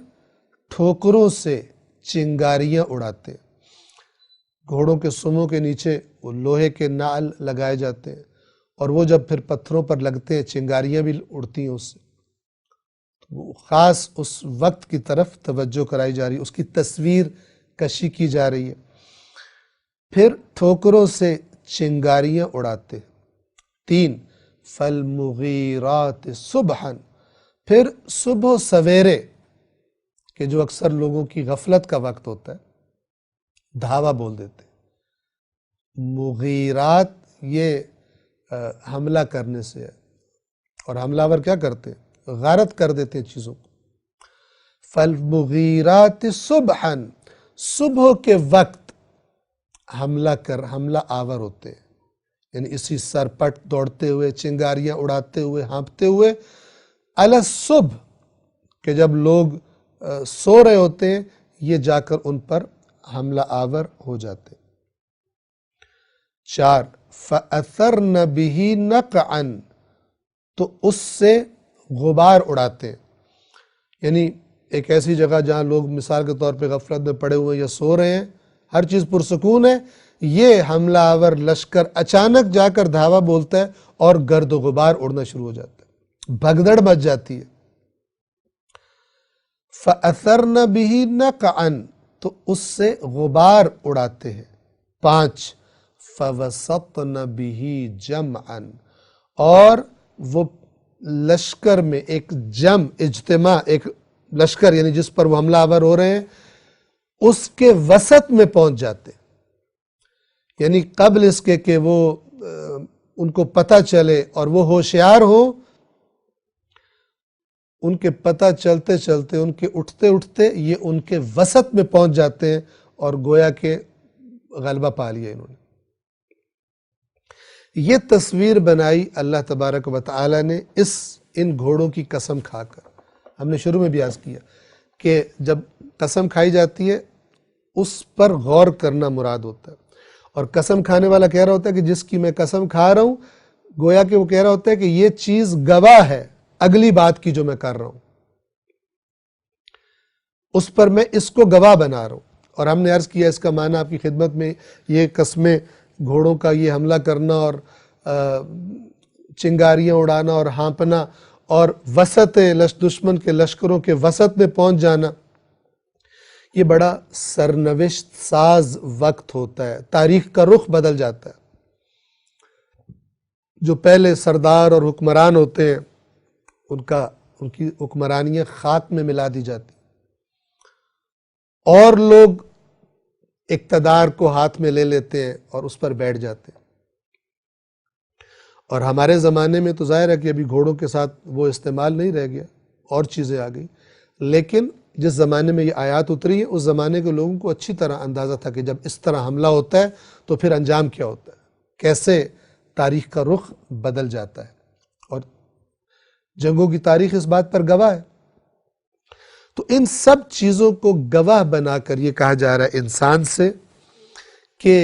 ٹھوکروں سے چنگاریاں اڑاتے ہیں۔ گھوڑوں کے سموں کے نیچے وہ لوہے کے نعل لگائے جاتے ہیں، اور وہ جب پھر پتھروں پر لگتے ہیں چنگاریاں بھی اڑتی ہیں اس سے، وہ خاص اس وقت کی طرف توجہ کرائی جا رہی ہے، اس کی تصویر کشی کی جا رہی ہے۔ پھر ٹھوکروں سے چنگاریاں اڑاتے۔ 3، فالمغیرات صبحا، پھر صبح و سویرے کہ جو اکثر لوگوں کی غفلت کا وقت ہوتا ہے، دھاوا بول دیتے۔ مغیرات یہ حملہ کرنے سے ہے، اور حملہ آور کیا کرتے ہیں؟ غارت کر دیتے ہیں چیزوں کو۔ فالمغیرات صبحا، صبح کے وقت حملہ آور ہوتے ہیں، یعنی اسی سرپٹ دوڑتے ہوئے، چنگاریاں اڑاتے ہوئے، ہانپتے ہوئے، علی الصبح کہ جب لوگ سو رہے ہوتے ہیں، یہ جا کر ان پر حملہ آور ہو جاتے۔ 4، فَأَثَرْنَ بِهِ نَقْعًا، تو اس سے غبار اڑاتے ہیں، یعنی ایک ایسی جگہ جہاں لوگ مثال کے طور پہ غفلت میں پڑے ہوئے یا سو رہے ہیں، ہر چیز پرسکون ہے، یہ حملہ آور لشکر اچانک جا کر دھاوا بولتا ہے اور گرد و غبار اڑنا شروع ہو جاتا ہے، بھگدڑ مچ جاتی ہے۔ فَأَثَرْنَ بِهِ نَقْعًا، تو اس سے غبار اڑاتے ہیں۔ 5، فَوَسَطْنَ بِهِ جَمْعًا، اور وہ لشکر میں ایک اجتماع، ایک لشکر یعنی جس پر وہ حملہ آور ہو رہے ہیں، اس کے وسط میں پہنچ جاتے، یعنی قبل اس کے کہ وہ ان کو پتہ چلے اور وہ ہوشیار ہوں، ان کے پتہ چلتے چلتے، ان کے اٹھتے اٹھتے یہ ان کے وسط میں پہنچ جاتے ہیں اور گویا کہ غلبہ پا لیا انہوں نے۔ یہ تصویر بنائی اللہ تبارک و تعالی نے ان گھوڑوں کی قسم کھا کر۔ ہم نے شروع میں بھی عرض کیا کہ جب قسم کھائی جاتی ہے اس پر غور کرنا مراد ہوتا ہے، اور قسم کھانے والا کہہ رہا ہوتا ہے کہ جس کی میں قسم کھا رہا ہوں، گویا کہ وہ کہہ رہا ہوتا ہے کہ یہ چیز گواہ ہے اگلی بات کی جو میں کر رہا ہوں، اس پر میں اس کو گواہ بنا رہا ہوں۔ اور ہم نے عرض کیا اس کا معنی آپ کی خدمت میں، یہ قسمیں گھوڑوں کا یہ حملہ کرنا اور چنگاریاں اڑانا اور ہانپنا اور وسط دشمن کے لشکروں کے وسط میں پہنچ جانا، یہ بڑا سرنوشت ساز وقت ہوتا ہے، تاریخ کا رخ بدل جاتا ہے۔ جو پہلے سردار اور حکمران ہوتے ہیں ان کی حکمرانیاں خاک میں ملا دی جاتی، اور لوگ اقتدار کو ہاتھ میں لے لیتے ہیں اور اس پر بیٹھ جاتے ہیں۔ اور ہمارے زمانے میں تو ظاہر ہے کہ ابھی گھوڑوں کے ساتھ وہ استعمال نہیں رہ گیا، اور چیزیں آ گئی، لیکن جس زمانے میں یہ آیات اتری ہے اس زمانے کے لوگوں کو اچھی طرح اندازہ تھا کہ جب اس طرح حملہ ہوتا ہے تو پھر انجام کیا ہوتا ہے، کیسے تاریخ کا رخ بدل جاتا ہے، اور جنگوں کی تاریخ اس بات پر گواہ ہے۔ تو ان سب چیزوں کو گواہ بنا کر یہ کہا جا رہا ہے انسان سے کہ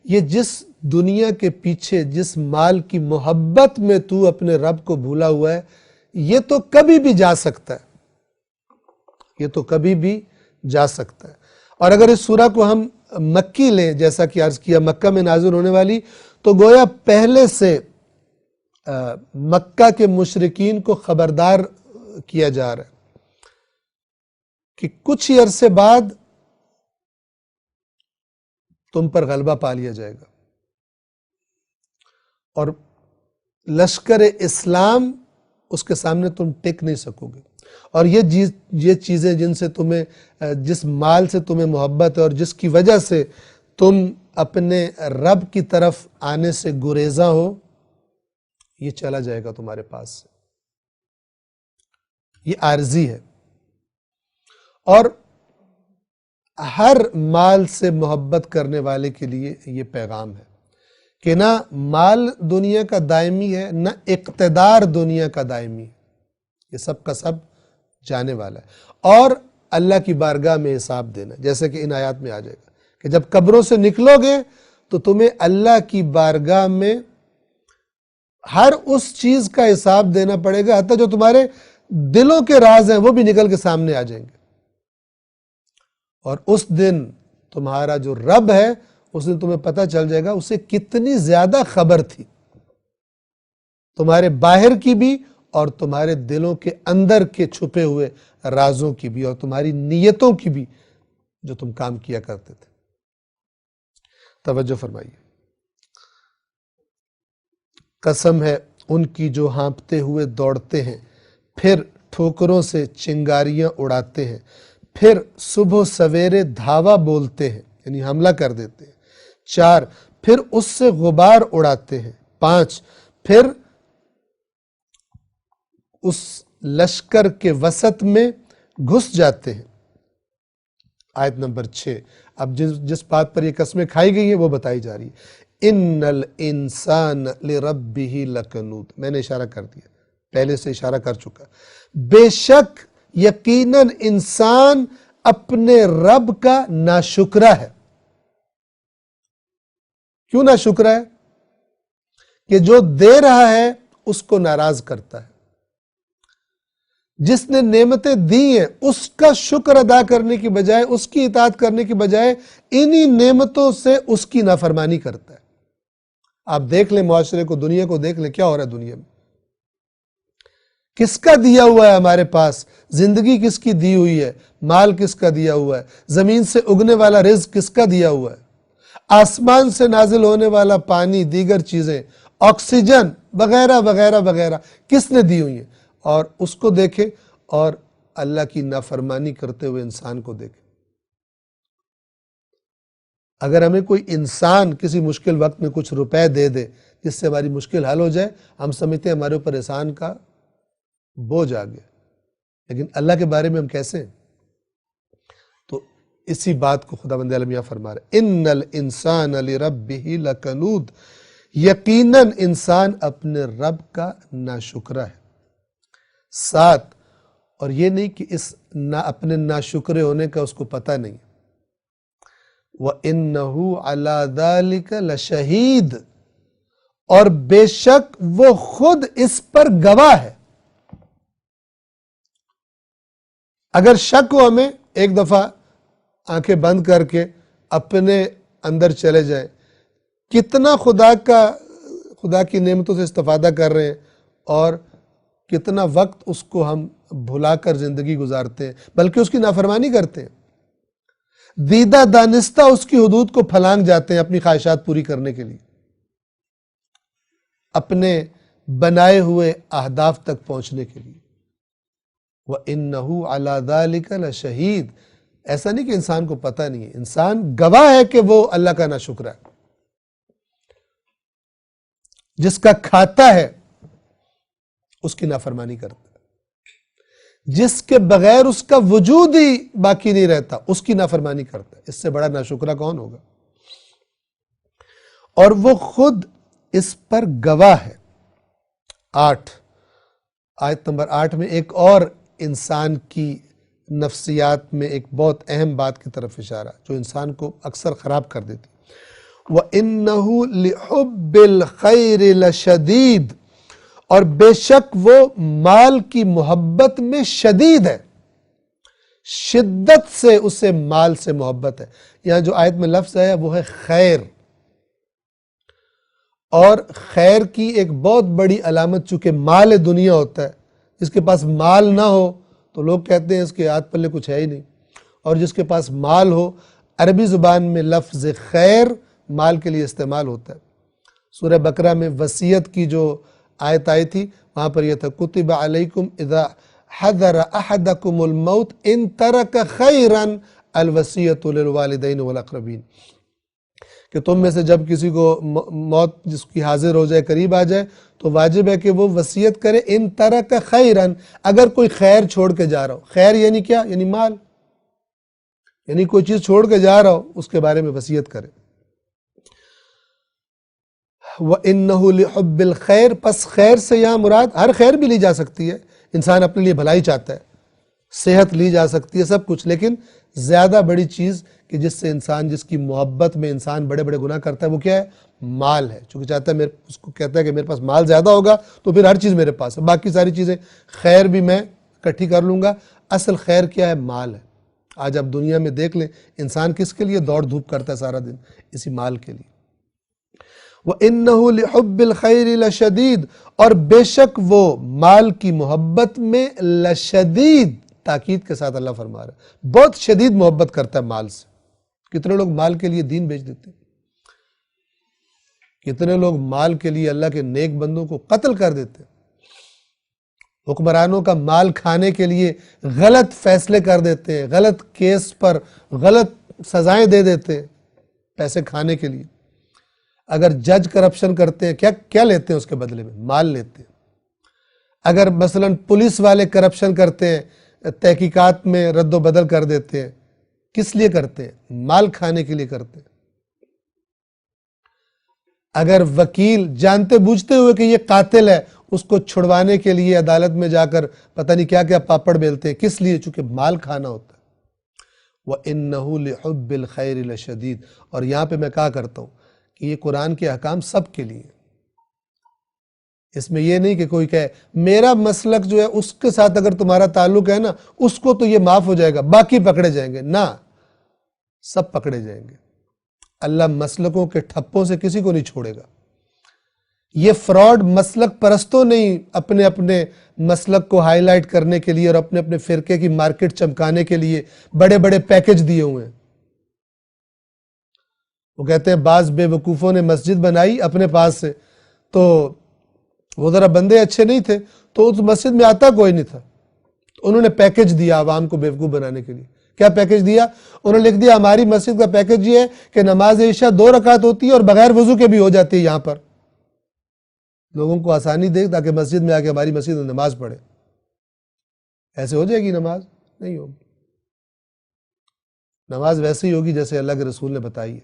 یہ جس دنیا کے پیچھے جس مال کی محبت میں تو اپنے رب کو بھولا ہوا ہے، یہ تو کبھی بھی جا سکتا ہے، یہ تو کبھی بھی جا سکتا ہے۔ اور اگر اس سورہ کو ہم مکی لیں، جیسا کہ عرض کیا مکہ میں نازل ہونے والی، تو گویا پہلے سے مکہ کے مشرکین کو خبردار کیا جا رہا ہے کہ کچھ ہی عرصے بعد تم پر غلبہ پا لیا جائے گا، اور لشکر اسلام اس کے سامنے تم ٹک نہیں سکو گے، اور یہ چیزیں جن سے جس مال سے تمہیں محبت ہے اور جس کی وجہ سے تم اپنے رب کی طرف آنے سے گریزاں ہو، یہ چلا جائے گا تمہارے پاس سے، یہ عارضی ہے۔ اور ہر مال سے محبت کرنے والے کے لیے یہ پیغام ہے کہ نہ مال دنیا کا دائمی ہے، نہ اقتدار دنیا کا دائمی ہے، یہ سب کا سب جانے والا ہے، اور اللہ کی بارگاہ میں حساب دینا، جیسے کہ ان آیات میں آ جائے گا کہ جب قبروں سے نکلو گے تو تمہیں اللہ کی بارگاہ میں ہر اس چیز کا حساب دینا پڑے گا، حتیٰ جو تمہارے دلوں کے راز ہیں وہ بھی نکل کے سامنے آ جائیں گے، اور اس دن تمہارا جو رب ہے اس دن تمہیں پتہ چل جائے گا اسے کتنی زیادہ خبر تھی، تمہارے باہر کی بھی اور تمہارے دلوں کے اندر کے چھپے ہوئے رازوں کی بھی، اور تمہاری نیتوں کی بھی جو تم کام کیا کرتے تھے۔ توجہ فرمائیے، قسم ہے ان کی جو ہانپتے ہوئے دوڑتے ہیں، پھر ٹھوکروں سے چنگاریاں اڑاتے ہیں، پھر صبح سویرے دھاوا بولتے ہیں، یعنی حملہ کر دیتے ہیں۔ 4، پھر اس سے غبار اڑاتے ہیں۔ 5، پھر اس لشکر کے وسط میں گھس جاتے ہیں۔ آیت نمبر 6، اب جس بات پر یہ قسمیں کھائی گئی ہیں وہ بتائی جا رہی ہے۔ ان الانسان لربہ لکنود، میں نے اشارہ کر دیا، پہلے سے اشارہ کر چکا، بے شک یقیناً انسان اپنے رب کا ناشکرا ہے۔ کیوں ناشکرا ہے؟ کہ جو دے رہا ہے اس کو ناراض کرتا ہے، جس نے نعمتیں دی ہیں اس کا شکر ادا کرنے کی بجائے، اس کی اطاعت کرنے کی بجائے انہی نعمتوں سے اس کی نافرمانی کرتا ہے۔ آپ دیکھ لیں معاشرے کو، دنیا کو دیکھ لیں، کیا ہو رہا ہے دنیا میں، کس کا دیا ہوا ہے ہمارے پاس، زندگی کس کی دی ہوئی ہے، مال کس کا دیا ہوا ہے، زمین سے اگنے والا رزق کس کا دیا ہوا ہے، آسمان سے نازل ہونے والا پانی، دیگر چیزیں، آکسیجن وغیرہ وغیرہ وغیرہ کس نے دی ہوئی ہیں، اور اس کو دیکھیں اور اللہ کی نافرمانی کرتے ہوئے انسان کو دیکھیں۔ اگر ہمیں کوئی انسان کسی مشکل وقت میں کچھ روپے دے دے جس سے ہماری مشکل حل ہو جائے، ہم سمجھتے ہیں ہمارے اوپر احسان کا بوجھ آ گیا، لیکن اللہ کے بارے میں ہم کیسے ہیں؟ تو اسی بات کو خداوند عالم یہاں فرما رہے، ان الانسان لربہ لکنود، یقیناً انسان اپنے رب کا ناشکرہ ہے۔ ساتھ اور یہ نہیں کہ اس اپنے ناشکرے ہونے کا اس کو پتہ نہیں، وَإِنَّهُ عَلَى ذَلِكَ لَشَهِيدٌ، اور بے شک وہ خود اس پر گواہ ہے۔ اگر شک ہو ہمیں، ایک دفعہ آنکھیں بند کر کے اپنے اندر چلے جائیں، کتنا خدا کی نعمتوں سے استفادہ کر رہے ہیں اور کتنا وقت اس کو ہم بھلا کر زندگی گزارتے ہیں، بلکہ اس کی نافرمانی کرتے ہیں، دیدہ دانستہ اس کی حدود کو پھلانگ جاتے ہیں اپنی خواہشات پوری کرنے کے لیے، اپنے بنائے ہوئے اہداف تک پہنچنے کے لیے۔ وَإِنَّهُ عَلَى ذَلِكَ لَشَهِيدٌ، ایسا نہیں کہ انسان کو پتہ نہیں ہے، انسان گواہ ہے کہ وہ اللہ کا ناشکرہ ہے، جس کا کھاتا ہے اس کی نافرمانی کرتا ہے، جس کے بغیر اس کا وجود ہی باقی نہیں رہتا اس کی نافرمانی کرتا ہے، اس سے بڑا ناشکرہ کون ہوگا؟ اور وہ خود اس پر گواہ ہے۔ آیت نمبر 8 میں ایک اور انسان کی نفسیات میں ایک بہت اہم بات کی طرف اشارہ جو انسان کو اکثر خراب کر دیتی، وَإِنَّهُ لِحُبِّ الْخَيْرِ لَشَدِيدٌ، اور بے شک وہ مال کی محبت میں شدید ہے، شدت سے اسے مال سے محبت ہے۔ یہاں جو آیت میں لفظ ہے وہ ہے خیر، اور خیر کی ایک بہت بڑی علامت چونکہ مال دنیا ہوتا ہے، جس کے پاس مال نہ ہو تو لوگ کہتے ہیں اس کے ہاتھ پلے کچھ ہے ہی نہیں، اور جس کے پاس مال ہو، عربی زبان میں لفظ خیر مال کے لیے استعمال ہوتا ہے۔ سورہ بقرہ میں وصیت کی جو آیت آئی تھی وہاں پر یہ تھا، کتب علیکم اذا حضر احدکم الموت ان ترک خیرا الوصیۃ للوالدین والاقربین، کہ تم میں سے جب کسی کو موت جس کی حاضر ہو جائے، قریب آ جائے، تو واجب ہے کہ وہ وصیت کرے ان ترک خیرا، اگر کوئی خیر چھوڑ کے جا رہا ہو۔ خیر یعنی کیا؟ یعنی مال، یعنی کوئی چیز چھوڑ کے جا رہا ہو اس کے بارے میں وصیت کرے۔ وَإِنَّهُ لِحُبِّ الْخَيْرِ، پس خیر سے یہاں مراد ہر خیر بھی لی جا سکتی ہے، انسان اپنے لیے بھلائی چاہتا ہے، صحت لی جا سکتی ہے، سب کچھ، لیکن زیادہ بڑی چیز کہ جس سے انسان، جس کی محبت میں انسان بڑے بڑے گناہ کرتا ہے، وہ کیا ہے؟ مال ہے، چونکہ چاہتا ہے اس کو کہتا ہے کہ میرے پاس مال زیادہ ہوگا تو پھر ہر چیز میرے پاس ہے، باقی ساری چیزیں خیر بھی میں اکٹھی کر لوں گا۔ اصل خیر کیا ہے؟ مال ہے۔ آج آپ دنیا میں دیکھ لیں انسان کس کے لیے دوڑ دھوپ کرتا ہے سارا دن؟ اسی مال کے لیے۔ وَإِنَّهُ لِحُبِّ الْخَيْرِ لَشَدِيدٌ، اور بے شک وہ مال کی محبت میں لشدید، تاکید کے ساتھ اللہ فرما رہا ہے، بہت شدید محبت کرتا ہے مال سے۔ کتنے لوگ مال کے لیے دین بیچ دیتے ہیں، کتنے لوگ مال کے لیے اللہ کے نیک بندوں کو قتل کر دیتے ہیں، حکمرانوں کا مال کھانے کے لیے غلط فیصلے کر دیتے ہیں، غلط کیس پر غلط سزائیں دے دیتے ہیں پیسے کھانے کے لیے۔ اگر جج کرپشن کرتے ہیں، کیا لیتے ہیں اس کے بدلے میں؟ مال لیتے ہیں۔ اگر مثلا پولیس والے کرپشن کرتے ہیں، تحقیقات میں رد و بدل کر دیتے ہیں، کس لیے کرتے ہیں؟ مال کھانے کے لیے کرتے ہیں۔ اگر وکیل جانتے بوجھتے ہوئے کہ یہ قاتل ہے، اس کو چھڑوانے کے لیے عدالت میں جا کر پتہ نہیں کیا کیا پاپڑ بیلتے ہیں، کس لیے؟ چونکہ مال کھانا ہوتا ہے۔ وَإِنَّهُ لِحُبِّ الْخَيْرِ لَشَدِيدٌ، اور یہاں پہ میں کہا کرتا ہوں کہ یہ قرآن کے احکام سب کے لیے، اس میں یہ نہیں کہ کوئی کہے میرا مسلک جو ہے اس کے ساتھ اگر تمہارا تعلق ہے نا، اس کو تو یہ معاف ہو جائے گا، باقی پکڑے جائیں گے۔ نہ، سب پکڑے جائیں گے۔ اللہ مسلکوں کے ٹھپوں سے کسی کو نہیں چھوڑے گا۔ یہ فراڈ مسلک پرستوں نہیں اپنے اپنے مسلک کو ہائی لائٹ کرنے کے لیے اور اپنے اپنے فرقے کی مارکیٹ چمکانے کے لیے بڑے بڑے پیکج دیے ہوئے ہیں۔ وہ کہتے ہیں بعض بے وقوفوں نے مسجد بنائی اپنے پاس سے، تو وہ ذرا بندے اچھے نہیں تھے تو اس مسجد میں آتا کوئی نہیں تھا، انہوں نے پیکج دیا عوام کو بیوقوف بنانے کے لیے، کیا پیکج دیا؟ انہوں نے لکھ دیا ہماری مسجد کا پیکج یہ ہے کہ نماز عشاء 2 رکعت ہوتی ہے اور بغیر وضو کے بھی ہو جاتی ہے یہاں پر، لوگوں کو آسانی دے تاکہ مسجد میں آ کے ہماری مسجد میں نماز پڑھے۔ ایسے ہو جائے گی نماز؟ نہیں ہوگی، نماز ویسے ہی ہوگی جیسے اللہ کے رسول نے بتائی ہے۔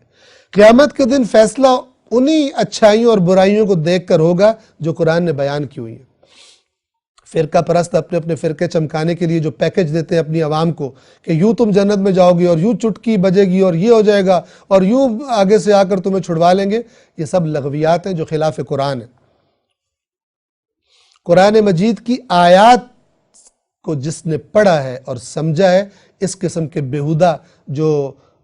قیامت کے دن فیصلہ انہی اچھائیوں اور برائیوں کو دیکھ کر ہوگا جو قرآن نے بیان کی ہوئی ہیں۔ فرقہ پرست اپنے اپنے فرقے چمکانے کے لیے جو پیکج دیتے ہیں اپنی عوام کو کہ یوں تم جنت میں جاؤ گی اور یوں چٹکی بجے گی اور یہ ہو جائے گا اور یوں آگے سے آ کر تمہیں چھڑوا لیں گے، یہ سب لغویات ہیں جو خلاف قرآن ہیں۔ قرآن مجید کی آیات کو جس نے پڑھا ہے اور سمجھا ہے، اس قسم کے بیہودہ جو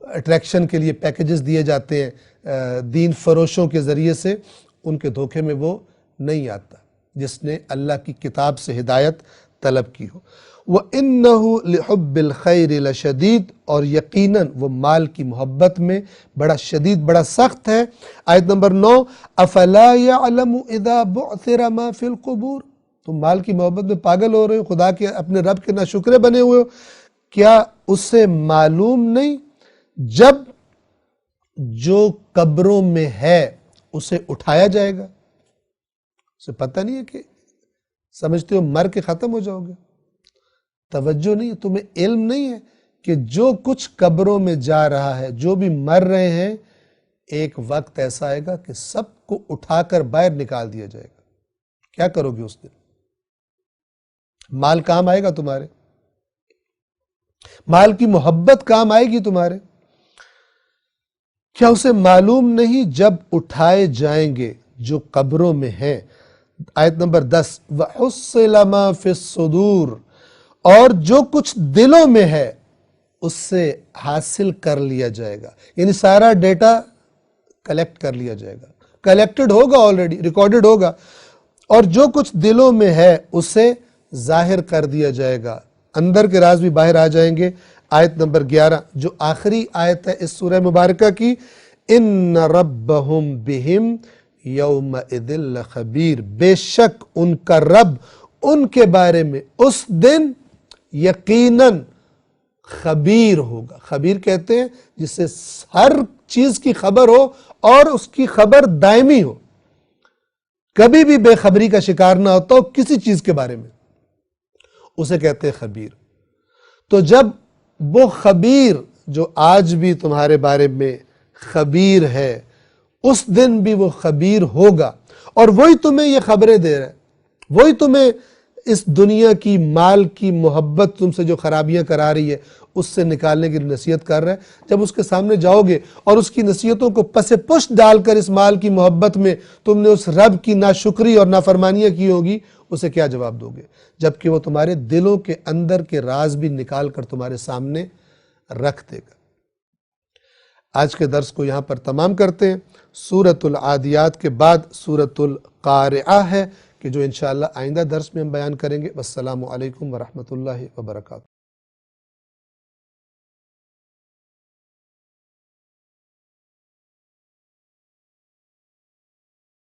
اٹریکشن کے لیے پیکجز دیے جاتے ہیں دین فروشوں کے ذریعے سے، ان کے دھوکے میں وہ نہیں آتا جس نے اللہ کی کتاب سے ہدایت طلب کی ہو۔ وَإِنَّهُ لِحُبِّ الْخَيْرِ لَشَدِيدٌ، اور یقیناً وہ مال کی محبت میں بڑا شدید، بڑا سخت ہے۔ آیت نمبر 9، أَفَلَا يَعْلَمُ إِذَا بُعْثِرَ مَا فِي الْقُبُورِ، تم مال کی محبت میں پاگل ہو رہے ہو، خدا کے اپنے رب کے ناشکرے بنے ہوئے ہو، کیا اسے معلوم نہیں جب جو قبروں میں ہے اسے اٹھایا جائے گا؟ اسے پتہ نہیں ہے کہ سمجھتے ہو مر کے ختم ہو جاؤ گے، توجہ نہیں ہے، تمہیں علم نہیں ہے کہ جو کچھ قبروں میں جا رہا ہے، جو بھی مر رہے ہیں، ایک وقت ایسا آئے گا کہ سب کو اٹھا کر باہر نکال دیا جائے گا۔ کیا کرو گے اس دن؟ مال کام آئے گا تمہارے؟ مال کی محبت کام آئے گی تمہارے؟ کیا اسے معلوم نہیں جب اٹھائے جائیں گے جو قبروں میں ہیں؟ آیت نمبر 10، وَحُصِّلَ مَا فِي الصُّدُورِ، اور جو کچھ دلوں میں ہے اس سے حاصل کر لیا جائے گا، یعنی سارا ڈیٹا کلیکٹ کر لیا جائے گا، کلیکٹڈ ہوگا، آلریڈی ریکارڈڈ ہوگا، اور جو کچھ دلوں میں ہے اسے ظاہر کر دیا جائے گا، اندر کے راز بھی باہر آ جائیں گے۔ آیت نمبر 11 جو آخری آیت ہے اس سورہ مبارکہ کی، ان ربہم بہم یومئذ لخبیر، بے شک ان کا رب ان کے بارے میں اس دن یقیناً خبیر ہوگا۔ خبیر کہتے ہیں جس سے ہر چیز کی خبر ہو اور اس کی خبر دائمی ہو، کبھی بھی بے خبری کا شکار نہ ہوتا ہو کسی چیز کے بارے میں، اسے کہتے ہیں خبیر۔ تو جب وہ خبیر جو آج بھی تمہارے بارے میں خبیر ہے، اس دن بھی وہ خبیر ہوگا، اور وہی تمہیں یہ خبریں دے رہا ہے، وہی تمہیں اس دنیا کی مال کی محبت تم سے جو خرابیاں کرا رہی ہے اس سے نکالنے کی نصیحت کر رہا ہے۔ جب اس کے سامنے جاؤ گے اور اس کی نصیحتوں کو پس پشت ڈال کر اس مال کی محبت میں تم نے اس رب کی ناشکری اور نافرمانیاں کی ہوگی، اسے کیا جواب دو گے؟ جبکہ وہ تمہارے دلوں کے اندر کے راز بھی نکال کر تمہارے سامنے رکھ دے گا۔ آج کے درس کو یہاں پر تمام کرتے ہیں۔ سورۃ العادیات کے بعد سورۃ القارعہ ہے کہ جو انشاءاللہ آئندہ درس میں ہم بیان کریں گے۔ والسلام علیکم ورحمۃ اللہ وبرکاتہ۔